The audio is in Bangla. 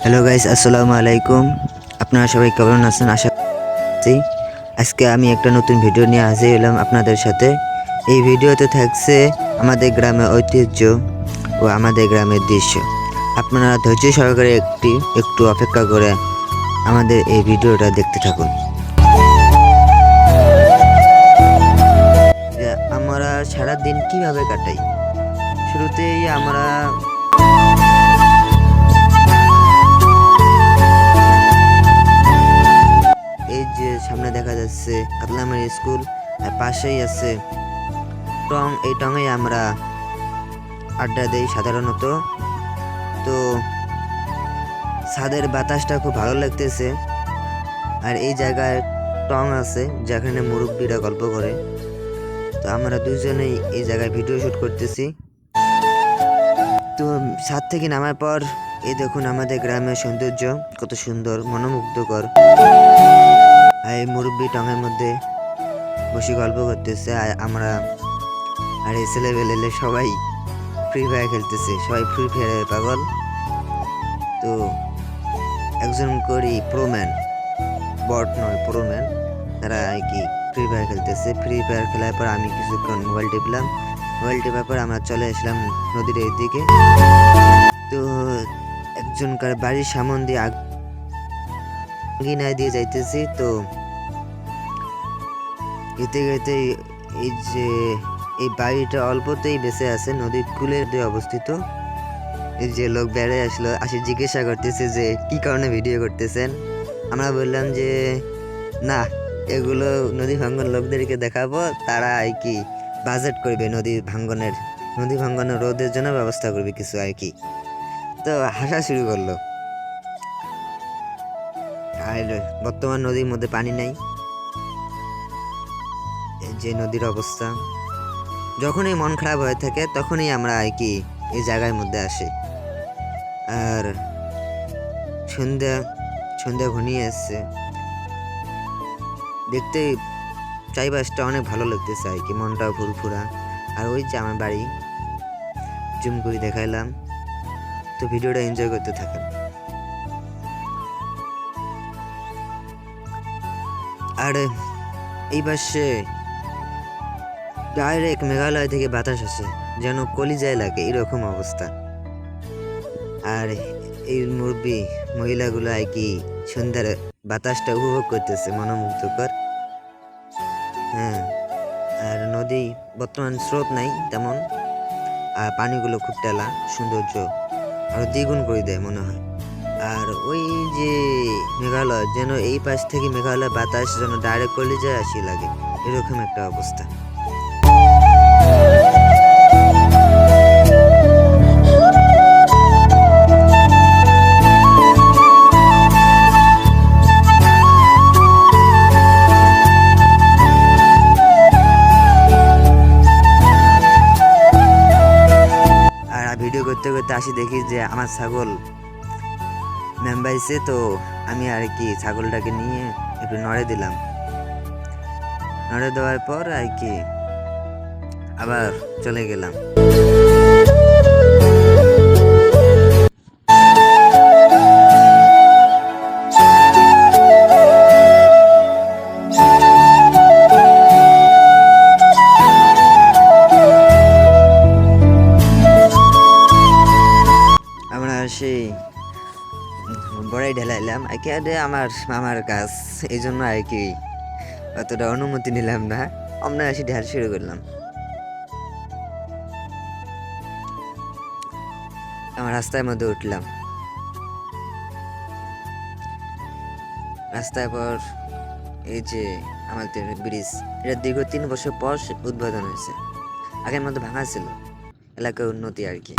হ্যালো গাইস, আসসালামু আলাইকুম। আপনারা সবাই কেমন আছেন? আশা করছি আজকে আমি একটা নতুন ভিডিও নিয়ে হাজির হলাম আপনাদের সাথে। এই ভিডিওতে থাকছে আমাদের গ্রামের ঐতিহ্য ও আমাদের গ্রামের দৃশ্য। আপনারা ধৈর্য সহকারে একটু অপেক্ষা করে আমাদের এই ভিডিওটা দেখতে থাকুন। যে আমরা সারা দিন কিভাবে কাটাই, শুরুতেই আমরা এই যে সামনে দেখা যাচ্ছে কাতলামারি স্কুল, আর পাশেই আছে টং। এই টঙে আমরা আড্ডা দেই সাধারণত। তো ছাদের বাতাসটা খুব ভালো লাগতেছে। আর এই জায়গায় টং আছে যেখানে মুরব্বীরা গল্প করে। তো আমরা দুজনেই এই জায়গায় ভিডিও শুট করতেছি। তো ছাদ থেকে নামার পর এই দেখুন আমাদের গ্রামের সৌন্দর্য কত সুন্দর, মনোমুগ্ধকর। আর এই মুরব্বী টঙের মধ্যে বসে গল্প করতেছে, আর এই ছেলেবেলে সবাই ফ্রি ফায়ার খেলতেছে, সবাই ফ্রি ফায়ারের পাগল। তো একজন করি প্রোম্যান, বট নয় প্রোম্যান, তারা আর কি ফ্রি ফায়ার খেলতেছে। ফ্রি ফায়ার খেলার পর আমি কিছুক্ষণ মোবাইল টিপলাম। মোবাইল টিপার পর আমরা চলে আসলাম নদীর এই দিকে। তো একজনকার বাড়ির সামন দিয়ে আঙ্গিনায় দিয়ে যাইতেছি। তো যেতে যেতে এই যে এই বাড়িটা অল্পতেই বেঁচে আছে, নদীর কূলের দিয়ে অবস্থিত। এই যে লোক বেড়ে আসলো, আসি জিজ্ঞাসা করতেছে যে কি কারণে ভিডিও করতেছেন। আমরা বললাম যে না, এগুলো নদী ভাঙ্গন লোকদেরকে দেখাবো, তারা আর কি বাজেট করবে নদী ভাঙ্গনের রোধের জন্য ব্যবস্থা করবে কিছু আর কি। তো হাসা শুরু করলো। আর বর্তমান নদীর মধ্যে পানি নাই, যে নদীর অবস্থা। যখনই মন খারাপ হয়ে থাকে তখনই আমরা আর কি এই জায়গার মধ্যে আসি। আর সন্ধ্যা ঘনিয়ে আসছে, দেখতে চারিপাশটা অনেক ভালো লাগতেছে আর কি, মনটাও ফুরফুরা। আর ওই যে আমার বাড়ি, জুম করে দেখাইলাম। তো ভিডিওটা এনজয় করতে থাকেন। আর এই পাশে ডাইরেক্ট মেঘালয় থেকে বাতাস আসে, যেন কলিজায় লাগে এরকম অবস্থা। আর এই মুরব্বী মহিলাগুলো আর কি সন্ধ্যার বাতাসটা উপভোগ করতেছে, মনোমুগ্ধকর। হ্যাঁ, আর নদী বর্তমান স্রোত নাই তেমন, আর পানিগুলো খুব টেলা, সৌন্দর্য আরো দ্বিগুণ করে দেয় মনে হয়। আর ওই যে মেঘালয়, যেন এই পাশ থেকে মেঘালয় বাতাস যেন ডাইরেক্ট কলিজায় আসি লাগে, এরকম একটা অবস্থা। ভিডিও করতে করতে আসি, দেখি যে আমার ছাগল মেম্বাইছে। তো আমি আর কি ছাগলটাকে নিয়ে একটু নড়ে দিলাম। নড়ে দেওয়ার পর আর কি আবার চলে গেলাম। আমরা সেই বড়াই ঢেলাইলাম আর কি, আমার মামার কাজ, এই জন্য আর কি অতটা অনুমতি নিলাম না। আমরা এসে ঢেল শুরু করলাম। আমার রাস্তার মধ্যে উঠলাম। রাস্তার পর এই যে আমাদের ব্রিজ, এটা দীর্ঘ 3 বছর পর উদ্বোধন হয়েছে। আগের মধ্যে ভাঙা ছিল, এলাকার উন্নতি আর কি।